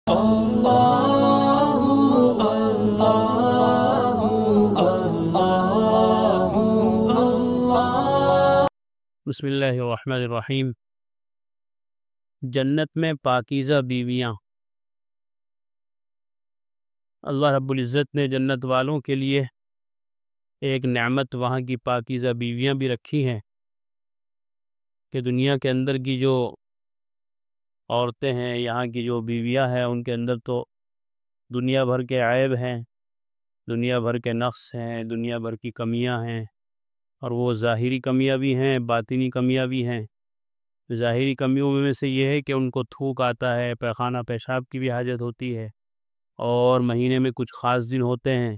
بسم اللہ الرحمن الرحیم۔ جنت میں پاکیزہ بیویاں۔ اللہ رب العزت نے جنت والوں کے لیے ایک نعمت وہاں کی پاکیزہ بیویاں بھی رکھی ہیں کہ دنیا کے اندر کی جو عورتیں ہیں، یہاں کی جو بیویاں ہیں، ان کے اندر تو دنیا بھر کے عیب ہیں، دنیا بھر کے نقص ہیں، دنیا بھر کی کمیاں ہیں، اور وہ ظاہری کمیاں بھی ہیں، باطنی کمیاں بھی ہیں۔ ظاہری کمیوں میں سے یہ ہے کہ ان کو تھوک آتا ہے، پیخانہ پیشاب کی بھی حاجت ہوتی ہے، اور مہینے میں کچھ خاص دن ہوتے ہیں،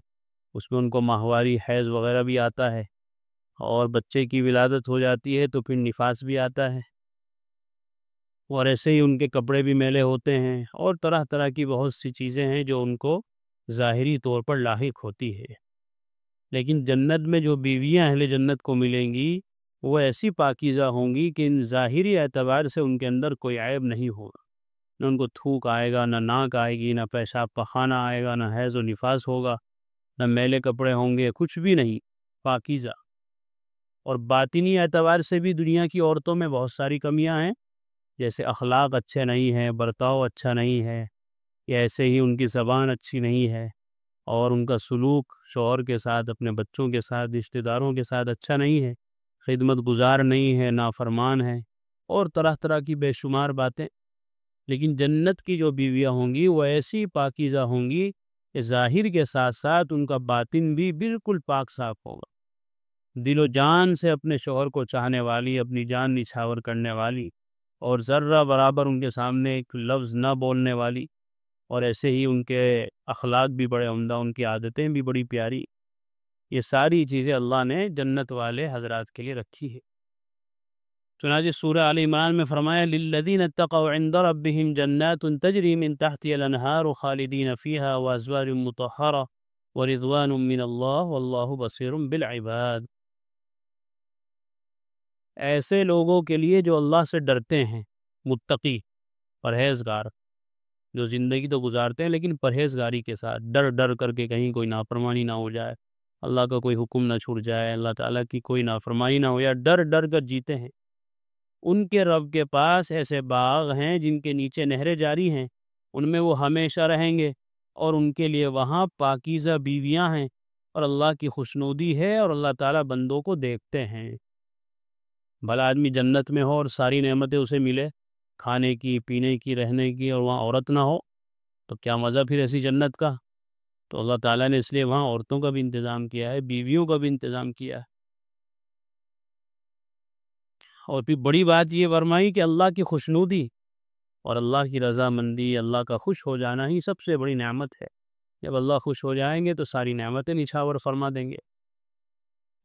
اس میں ان کو ماہواری حیض وغیرہ بھی آتا ہے، اور بچے کی ولادت ہو جاتی ہے تو پھر نفاس بھی آتا ہے، اور ایسے ہی ان کے کپڑے بھی میلے ہوتے ہیں، اور طرح طرح کی بہت سی چیزیں ہیں جو ان کو ظاہری طور پر لاحق ہوتی ہے۔ لیکن جنت میں جو بیویاں اہل جنت کو ملیں گی وہ ایسی پاکیزہ ہوں گی کہ ان ظاہری اعتبار سے ان کے اندر کوئی عیب نہیں ہوگا، نہ ان کو تھوک آئے گا، نہ ناک آئے گی، نہ پیشاب پخانہ آئے گا، نہ حیض و نفاس ہوگا، نہ میلے کپڑے ہوں گے، کچھ بھی نہیں، پاکیزہ۔ اور باطنی اعتبار سے بھی دنیا کی عورتوں میں بہت ساری کمیاں ہیں، جیسے اخلاق اچھے نہیں ہیں، برتاؤ اچھا نہیں ہے، یا ایسے ہی ان کی زبان اچھی نہیں ہے، اور ان کا سلوک شوہر کے ساتھ، اپنے بچوں کے ساتھ، رشتہ داروں کے ساتھ اچھا نہیں ہے، خدمت گزار نہیں ہے، نافرمان ہے، اور طرح طرح کی بے شمار باتیں۔ لیکن جنت کی جو بیویاں ہوں گی وہ ایسی پاکیزہ ہوں گی کہ ظاہر کے ساتھ ساتھ ان کا باطن بھی بالکل پاک صاف ہوگا، دل و جان سے اپنے شوہر کو چاہنے والی، اپنی جان نچھاور کرنے والی، اور ذرہ برابر ان کے سامنے ایک لفظ نہ بولنے والی، اور ایسے ہی ان کے اخلاق بھی بڑے عمدہ، ان کی عادتیں بھی بڑی پیاری۔ یہ ساری چیزیں اللہ نے جنت والے حضرات کے لیے رکھی ہے۔ چنانچہ سورہ آل عمران میں فرمایا للذین اتقوا عند ربهم جنات تجری من تحتها الانہار خالدین فیہا وازواج مطہرہ ورضوان من اللہ واللہ بصیر بالعباد۔ ایسے لوگوں کے لیے جو اللہ سے ڈرتے ہیں، متقی، پرہیزگار، جو زندگی تو گزارتے ہیں لیکن پرہیزگاری کے ساتھ، ڈر ڈر کر کے کہیں کوئی نافرمانی نہ ہو جائے، اللہ کا کوئی حکم نہ چھوٹ جائے، اللہ تعالیٰ کی کوئی نافرمانی نہ ہو جائے، ڈر ڈر کر جیتے ہیں۔ ان کے رب کے پاس ایسے باغ ہیں جن کے نیچے نہریں جاری ہیں، ان میں وہ ہمیشہ رہیں گے، اور ان کے لیے وہاں پاکیزہ بیویاں ہیں، اور اللہ کی خوشنودی ہے، اور اللہ تعالیٰ بندوں کو دیکھتے ہیں۔ بھلا آدمی جنت میں ہو اور ساری نعمتیں اسے ملے، کھانے کی، پینے کی، رہنے کی، اور وہاں عورت نہ ہو، تو کیا مزہ پھر ایسی جنت کا؟ تو اللہ تعالیٰ نے اس لیے وہاں عورتوں کا بھی انتظام کیا ہے، بیویوں کا بھی انتظام کیا ہے۔ اور پھر بڑی بات یہ فرمائی کہ اللہ کی خوشنودی اور اللہ کی رضامندی، اللہ کا خوش ہو جانا ہی سب سے بڑی نعمت ہے۔ جب اللہ خوش ہو جائیں گے تو ساری نعمتیں نچھاور فرما دیں گے۔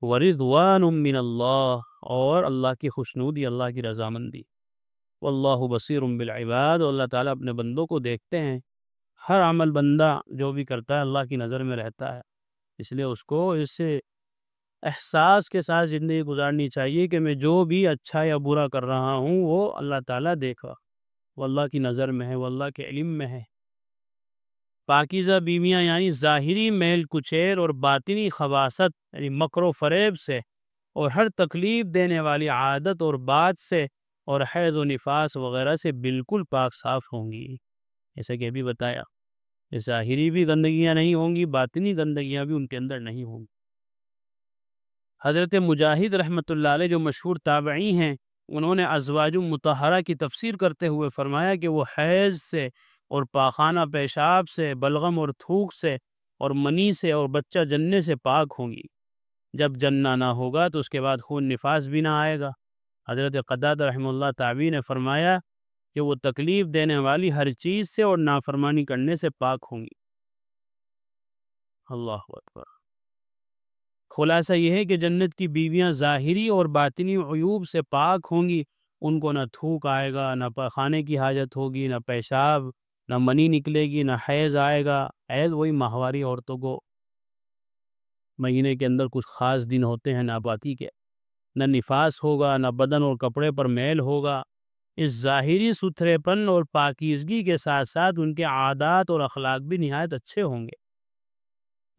ورضوان من اللہ، اور اللہ کی خوشنودی، اللہ کی رضامندی۔ واللہ بصیر بالعباد، اور اللہ تعالیٰ اپنے بندوں کو دیکھتے ہیں۔ ہر عمل بندہ جو بھی کرتا ہے اللہ کی نظر میں رہتا ہے، اس لیے اس کو اس احساس کے ساتھ زندگی گزارنی چاہیے کہ میں جو بھی اچھا یا برا کر رہا ہوں وہ اللہ تعالیٰ دیکھا، وہ اللہ کی نظر میں ہے، وہ اللہ کے علم میں ہے۔ پاکیزہ بیویاں یعنی ظاہری میل کچیل اور باطنی خباثت، یعنی مکر و فریب سے، اور ہر تکلیف دینے والی عادت اور بات سے، اور حیض و نفاس وغیرہ سے بالکل پاک صاف ہوں گی۔ جیسا کہ ابھی بتایا، ظاہری بھی گندگیاں نہیں ہوں گی، باطنی گندگیاں بھی ان کے اندر نہیں ہوں گی۔ حضرت مجاہد رحمۃ اللہ علیہ جو مشہور تابعی ہیں، انہوں نے ازواج مطہرہ کی تفسیر کرتے ہوئے فرمایا کہ وہ حیض سے اور پاخانہ پیشاب سے، بلغم اور تھوک سے، اور منی سے، اور بچہ جننے سے پاک ہوں گی۔ جب جننا نہ ہوگا تو اس کے بعد خون نفاس بھی نہ آئے گا۔ حضرت قتادہ رحمہ اللہ تابعی نے فرمایا کہ وہ تکلیف دینے والی ہر چیز سے اور نافرمانی کرنے سے پاک ہوں گی۔ اللہ اکبر۔ خلاصہ یہ ہے کہ جنت کی بیویاں ظاہری اور باطنی عیوب سے پاک ہوں گی، ان کو نہ تھوک آئے گا، نہ پخانے کی حاجت ہوگی، نہ پیشاب، نہ منی نکلے گی، نہ حیض آئے گا۔ حیض وہی ماہواری عورتوں کو مہینے کے اندر کچھ خاص دن ہوتے ہیں ناپاکی کے، نہ نفاس ہوگا، نہ بدن اور کپڑے پر میل ہوگا، اس ظاہری ستھرے پن اور پاکیزگی کے ساتھ ساتھ ان کے عادات اور اخلاق بھی نہایت اچھے ہوں گے،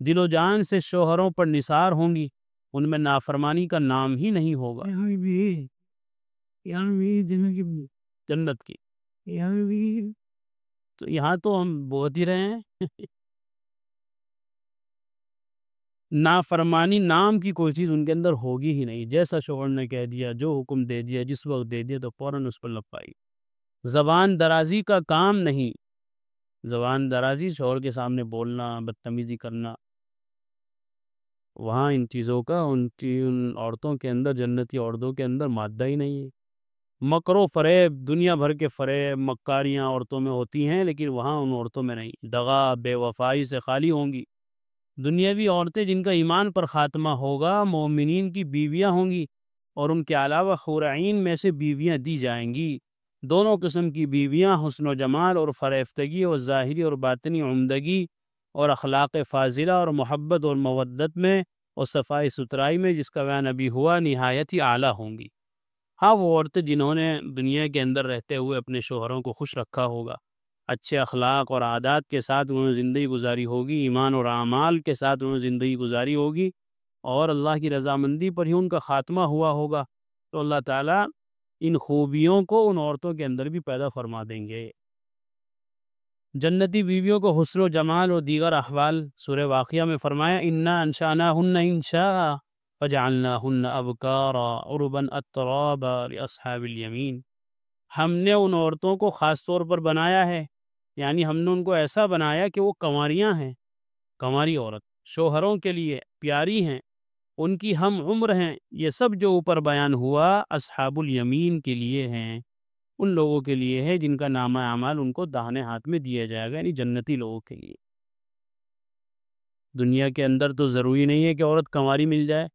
دل و جان سے شوہروں پر نثار ہوں گی، ان میں نافرمانی کا نام ہی نہیں ہوگا۔ جنت کی تو یہاں تو ہم بہت ہی رہے ہیں نافرمانی نام کی کوئی چیز ان کے اندر ہوگی ہی نہیں، جیسا شوہر نے کہہ دیا، جو حکم دے دیا، جس وقت دے دیا تو فوراً اس پر لپائی۔ زبان درازی کا کام نہیں، زبان درازی شوہر کے سامنے بولنا، بدتمیزی کرنا، وہاں ان چیزوں کا ان عورتوں کے اندر، جنتی عورتوں کے اندر مادہ ہی نہیں ہے۔ مکر و فریب، دنیا بھر کے فریب مکاریاں عورتوں میں ہوتی ہیں، لیکن وہاں ان عورتوں میں نہیں، دغا بے وفائی سے خالی ہوں گی۔ دنیاوی عورتیں جن کا ایمان پر خاتمہ ہوگا، مومنین کی بیویاں ہوں گی، اور ان کے علاوہ حور عین میں سے بیویاں دی جائیں گی۔ دونوں قسم کی بیویاں حسن و جمال اور فریفتگی اور ظاہری اور باطنی عمدگی اور اخلاق فاضلہ اور محبت اور مودت میں اور صفائی ستھرائی میں، جس کا بیان ابھی ہوا، نہایت ہی اعلیٰ ہوں گی۔ ہاں، وہ عورتیں جنہوں نے دنیا کے اندر رہتے ہوئے اپنے شوہروں کو خوش رکھا ہوگا، اچھے اخلاق اور عادات کے ساتھ انہوں نے زندگی گزاری ہوگی، ایمان اور اعمال کے ساتھ انہوں نے زندگی گزاری ہوگی، اور اللہ کی رضامندی پر ہی ان کا خاتمہ ہوا ہوگا، تو اللہ تعالیٰ ان خوبیوں کو ان عورتوں کے اندر بھی پیدا فرما دیں گے۔ جنتی بیویوں کو حسن و جمال اور دیگر احوال سورہ واقعہ میں فرمایا، انا انشأناہن انشاء فجعلناہن ابکارا عربا اترابا لاصحاب الیمین۔ ہم نے ان عورتوں کو خاص طور پر بنایا ہے، یعنی ہم نے ان کو ایسا بنایا کہ وہ کنواریاں ہیں، کنواری عورت شوہروں کے لیے پیاری ہیں، ان کی ہم عمر ہیں۔ یہ سب جو اوپر بیان ہوا اصحاب الیمین کے لیے ہیں، ان لوگوں کے لیے ہے جن کا نامہ اعمال ان کو داہنے ہاتھ میں دیا جائے گا، یعنی جنتی لوگوں کے لیے۔ دنیا کے اندر تو ضروری نہیں ہے کہ عورت کنواری مل جائے،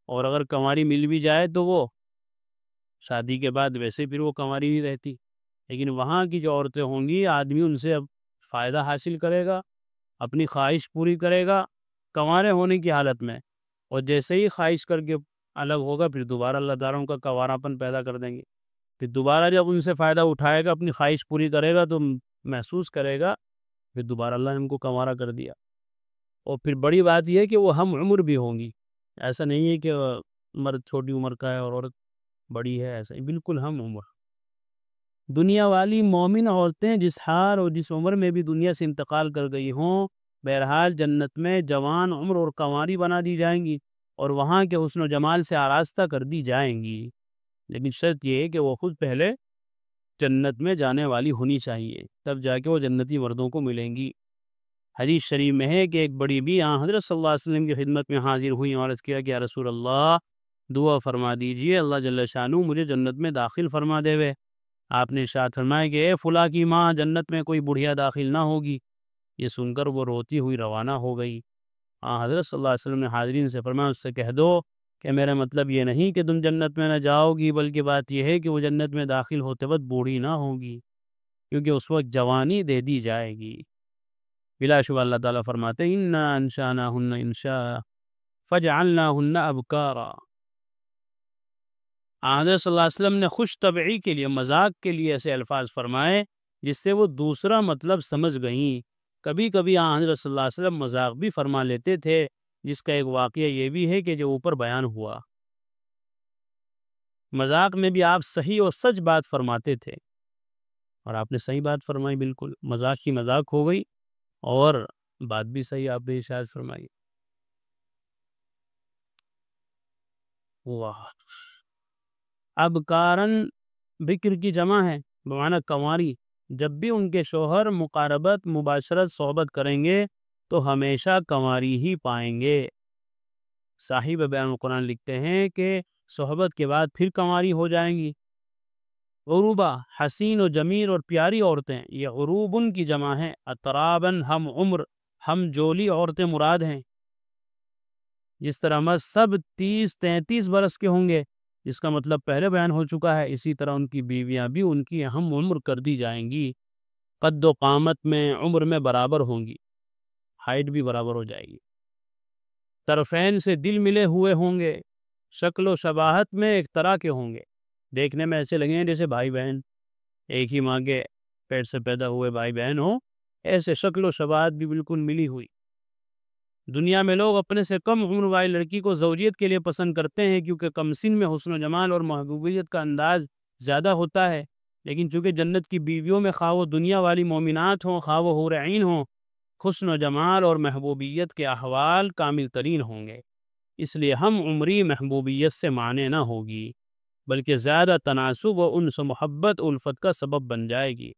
اور اگر کنواری مل بھی جائے تو وہ شادی کے بعد ویسے پھر وہ کنواری نہیں رہتی، لیکن وہاں کی جو عورتیں ہوں گی، آدمی ان سے اب فائدہ حاصل کرے گا، اپنی خواہش پوری کرے گا کنوارے ہونے کی حالت میں، اور جیسے ہی خواہش کر کے الگ ہوگا، پھر دوبارہ اللہ تعالیٰ ان کا کنواراپن پیدا کر دیں گے، پھر دوبارہ جب ان سے فائدہ اٹھائے گا، اپنی خواہش پوری کرے گا تو محسوس کرے گا پھر دوبارہ اللہ نے ان کو کنوارا کر دیا۔ اور پھر بڑی بات یہ ہے کہ وہ ہم عمر بھی ہوں گی، ایسا نہیں ہے کہ مرد چھوٹی عمر کا ہے اور عورت بڑی ہے، ایسا ہی بالکل ہم عمر۔ دنیا والی مومن عورتیں جس حال اور جس عمر میں بھی دنیا سے انتقال کر گئی ہوں، بہرحال جنت میں جوان عمر اور کنواری بنا دی جائیں گی، اور وہاں کے حسن و جمال سے آراستہ کر دی جائیں گی، لیکن شرط یہ ہے کہ وہ خود پہلے جنت میں جانے والی ہونی چاہیے، تب جا کے وہ جنتی مردوں کو ملیں گی۔ حدیث شریف میں ہے کہ ایک بڑی بھی حضرت صلی اللہ علیہ وسلم کی خدمت میں حاضر ہوئی اور عرض کیا کہ یا رسول اللہ، دعا فرما دیجئے اللہ جل شانہ مجھے جنت میں داخل فرما دے وے۔ آپ نے ارشاد فرمایا کہ اے فلاں کی ماں، جنت میں کوئی بڑھیا داخل نہ ہوگی۔ یہ سن کر وہ روتی ہوئی روانہ ہو گئی۔ حضرت صلی اللہ علیہ وسلم نے حاضرین سے فرمایا اس سے کہہ دو کہ میرا مطلب یہ نہیں کہ تم جنت میں نہ جاؤ گی، بلکہ بات یہ ہے کہ وہ جنت میں داخل ہوتے وقت بوڑھی نہ ہوگی، کیونکہ اس وقت جوانی دے دی جائے گی۔ بلا شبہ اللہ تعالیٰ فرماتے ہیں انا انشأناہن انشاء فجعلناہن ابکارا۔ حضرت صلی اللہ علیہ وسلم نے خوش طبعی کے لیے، مذاق کے لیے ایسے الفاظ فرمائے جس سے وہ دوسرا مطلب سمجھ گئیں۔ کبھی کبھی حضرت صلی اللہ علیہ وسلم مذاق بھی فرما لیتے تھے، جس کا ایک واقعہ یہ بھی ہے کہ جو اوپر بیان ہوا، مذاق میں بھی آپ صحیح اور سچ بات فرماتے تھے، اور آپ نے صحیح بات فرمائی، بالکل مذاق کی مذاق ہو گئی اور بات بھی صحیح آپ نے ارشاد فرمائی۔ واہ! اب کارن بکر کی جمع ہے، بمعنی کنواری، جب بھی ان کے شوہر مقاربت، مباشرت، صحبت کریں گے تو ہمیشہ کنواری ہی پائیں گے۔ صاحب بیان القرآن لکھتے ہیں کہ صحبت کے بعد پھر کنواری ہو جائیں گی۔ غروبہ، حسین و جمیل اور پیاری عورتیں، یہ غروبن کی جمع ہے، اترابن ہم عمر، ہم جولی عورتیں مراد ہیں۔ جس طرح مرد سب 30-33 برس کے ہوں گے، جس کا مطلب پہلے بیان ہو چکا ہے، اسی طرح ان کی بیویاں بھی ان کی ہم عمر کر دی جائیں گی، قد و قامت میں، عمر میں برابر ہوں گی، ہائٹ بھی برابر ہو جائے گی، طرفین سے دل ملے ہوئے ہوں گے، شکل و شباہت میں ایک طرح کے ہوں گے، دیکھنے میں ایسے لگیں گے جیسے بھائی بہن، ایک ہی ماں کے پیٹ سے پیدا ہوئے بھائی بہن ہوں، ایسے شکل و شباہت بھی بالکل ملی ہوئی۔ دنیا میں لوگ اپنے سے کم عمر والی لڑکی کو زوجیت کے لیے پسند کرتے ہیں کیونکہ کم سن میں حسن و جمال اور محبوبیت کا انداز زیادہ ہوتا ہے، لیکن چونکہ جنت کی بیویوں میں خواہ وہ دنیا والی مومنات ہوں خواہ وہ حور عین ہوں، حسن و جمال اور محبوبیت کے احوال کامل ترین ہوں گے، اس لیے ہم عمری محبوبیت سے مانے نہ ہوگی بلکہ زیادہ تناسب و انس و محبت الفت کا سبب بن جائے گی۔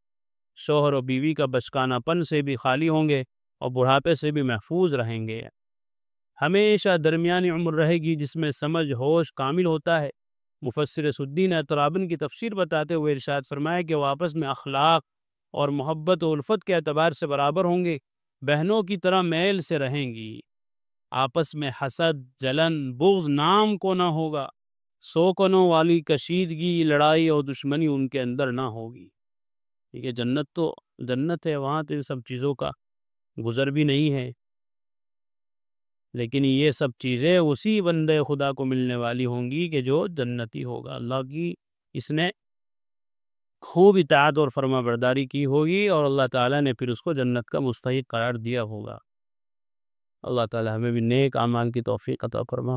شوہر و بیوی کا بچکانہ پن سے بھی خالی ہوں گے اور بڑھاپے سے بھی محفوظ رہیں گے۔ ہمیشہ درمیانی عمر رہے گی جس میں سمجھ ہوش کامل ہوتا ہے۔ مفسر سدین اطرابن کی تفسیر بتاتے ہوئے ارشاد فرمایا کہ وہ آپس میں اخلاق اور محبت و الفت کے اعتبار سے برابر ہوں گے، بہنوں کی طرح میل سے رہیں گی، آپس میں حسد، جلن، بغض نام کو نہ ہوگا، سوکنوں والی کشیدگی، لڑائی اور دشمنی ان کے اندر نہ ہوگی۔ یہ جنت تو جنت ہے، وہاں تو ان سب چیزوں کا گزر بھی نہیں ہے، لیکن یہ سب چیزیں اسی بندے خدا کو ملنے والی ہوں گی کہ جو جنتی ہوگا، اللہ کی اس نے خوب اطاعت اور فرما برداری کی ہوگی اور اللہ تعالیٰ نے پھر اس کو جنت کا مستحق قرار دیا ہوگا۔ اللہ تعالیٰ ہمیں بھی نیک اعمال کی توفیق عطا فرما۔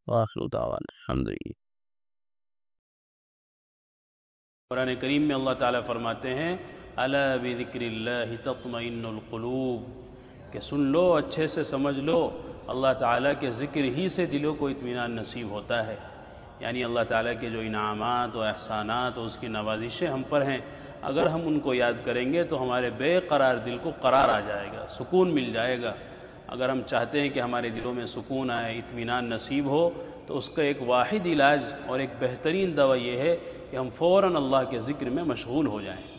وآخر دعوانا الحمدللہ۔ قرآن کریم میں اللہ تعالیٰ فرماتے ہیں الا بذکر اللہ تطمئن القلوب، کہ سن لو، اچھے سے سمجھ لو، اللہ تعالیٰ کے ذکر ہی سے دلوں کو اطمینان نصیب ہوتا ہے۔ یعنی اللہ تعالیٰ کے جو انعامات و احسانات و اس کی نوازشیں ہم پر ہیں، اگر ہم ان کو یاد کریں گے تو ہمارے بے قرار دل کو قرار آ جائے گا، سکون مل جائے گا۔ اگر ہم چاہتے ہیں کہ ہمارے دلوں میں سکون آئے، اطمینان نصیب ہو، تو اس کا ایک واحد علاج اور ایک بہترین دوا یہ ہے کہ ہم فوراً اللہ کے ذکر میں مشغول ہو جائیں۔